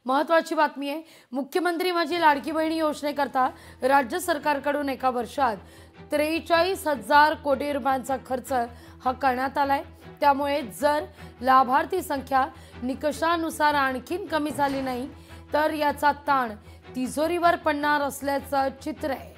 महत्त्वाची बातमी आहे। मुख्यमंत्री माझी लाडकी बहिणी योजनेकरता राज्य सरकारकडून एका वर्षात 43,000 कोटी रुपयांचा खर्च हा करण्यात आलाय। त्यामुळे जर लाभार्थी संख्या निकषानुसार आणखीन कमी झाली नाही तर याचा ताण तिजोरीवर पडणार असल्याचं चित्र आहे।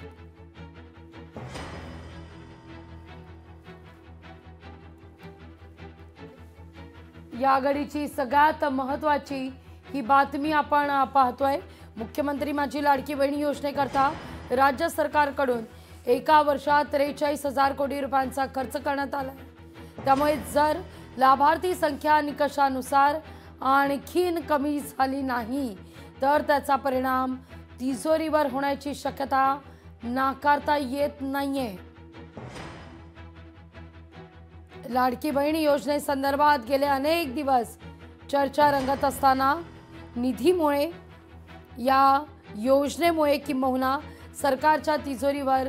या घडीची सगळ्यात महत्त्वाची ही बातमी आपण पाहतोय। मुख्यमंत्री माझी लाडकी बहिणी योजनेकरता राज्य सरकारकडून एका वर्षात 43,000 कोटी रुपयांचा खर्च करण्यात आला। त्यामुळे जर लाभार्थी संख्या निकषानुसार आणखीन कमी झाली नाही तर त्याचा परिणाम तिजोरीवर होण्याची शक्यता नाकारता येत नाहीये। लाडकी बहिणी योजनेसंदर्भात गेले अनेक दिवस चर्चा रंगत असताना निधीमुळे या योजनेमुळे किंबहुना सरकारच्या तिजोरीवर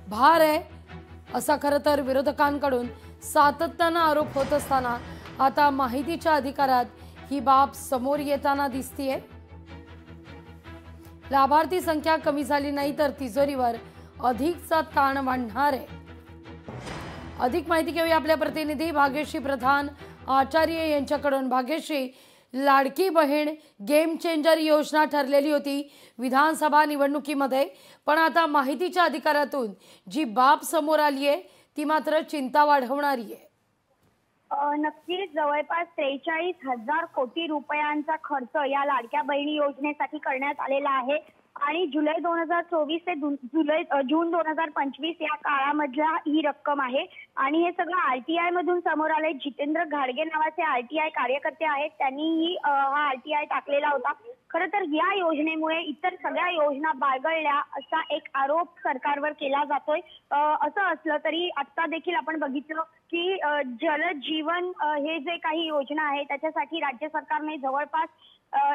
भार आहे असा खरं तर विरोधकांकडून सातत्याने आरोप होत असताना आता माहितीच्या अधिकारात ही बाब समोर येताना दिसतीये। लाभार्थी संख्या कमी झाली नाही तर तिजोरीवर अधिकचा ताण वाढणार आहे। अधिक माहिती घेऊया आपल्या प्रतिनिधी भाग्यश्री प्रधान आचार्य यांच्याकडून। भाग्यश्री, लाडकी बहीण गेम चेंजर योजना ठरलेली होती विधानसभा निवडणुकीमध्ये, पण आता माहितीच्या अधिकारातून जी बाब समोर आली आहे ती मात्र चिंता वाढवणारी आहे। नक्कीच जवळपास 43,000 कोटी रुपयांचा खर्च या लाडक्या बहिणी योजनेसाठी करण्यात आलेला आहे आणि जुलै 2024 ते जून 2025 या काळामधला ही रक्कम आहे आणि हे सगळं आरटीआय मधून समोर आले। जितेंद्र घाडगे नावाचे आरटीआय कार्यकर्ते आहेत, त्यांनी हा आरटीआय टाकलेला होता। खरं तर या योजनेमुळे इतर सगळ्या योजना बाळगळल्या असा एक आरोप सरकारवर केला जातोय। असं असलं तरी आता देखील आपण बघितलं की जल जीवन हे जे काही योजना आहे त्याच्यासाठी राज्य सरकारने जवळपास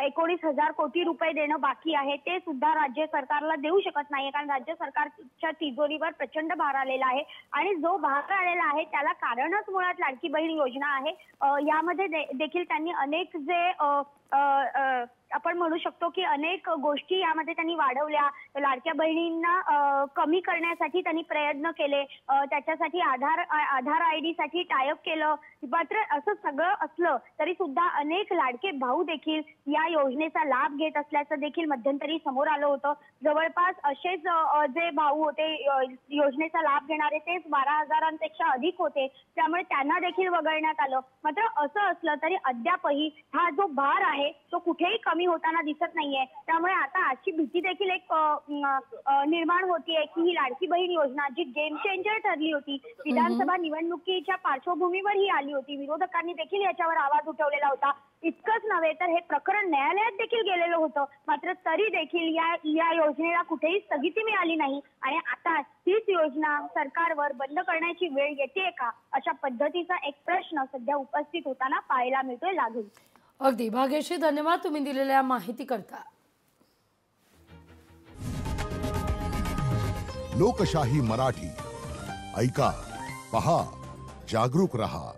19,000 कोटी रुपये देणं बाकी आहे, ते सुद्धा राज्य सरकारला देऊ शकत नाहीये कारण राज्य सरकारच्या तिजोरीवर प्रचंड भार आलेला आहे आणि जो भार आलेला आहे त्याला कारणच मुळात लाडकी बहीण योजना आहे। यामध्ये देखील त्यांनी अनेक जे आपण म्हणू शकतो की अनेक गोष्टी यामध्ये त्यांनी वाढवल्या। लाडक्या बहिणींना कमी करण्यासाठी त्यांनी प्रयत्न केले, त्याच्यासाठी आधार आयडी साठी टायअप केलं। मात्र असं सगळं असलं तरी सुद्धा अनेक लाडके भाऊ देखील या योजनेचा लाभ घेत असल्याचं देखील मध्यंतरी समोर आलं होतं। जवळपास असेच जे भाऊ होते योजनेचा लाभ घेणारे तेच 12,000पेक्षा अधिक होते, त्यामुळे त्यांना देखील वगळण्यात आलं। मात्र असं असलं तरी अद्यापही हा जो भार आहे तो कुठेही कमी होताना दिसत नाहीये। त्यामुळे आता अशी भीती देखील एक निर्माण होतीये की ही लाडकी बहीण योजना जी गेम चेंजर ठरली होती विधानसभा निवडणुकीच्या पार्श्वभूमीवर ही आली होती, विरोधकांनी देखील याच्यावर आवाज उठवलेला होता। इतकंच नव्हे तर हे प्रकरण न्यायालयात देखील गेलेलं होतं, मात्र तरी देखील या योजनेला कुठेही स्थगिती मिळाली नाही आणि आता हीच योजना सरकारवर बंद करण्याची वेळ येते का अशा पद्धतीचा एक प्रश्न सध्या उपस्थित होताना पाहायला मिळतोय। लागेल अगदी भाग्यश्री, धन्यवाद तुम्ही दिलेल्या माहिती करता। लोकशाही मराठी ऐका, पहा, जागरूक रहा।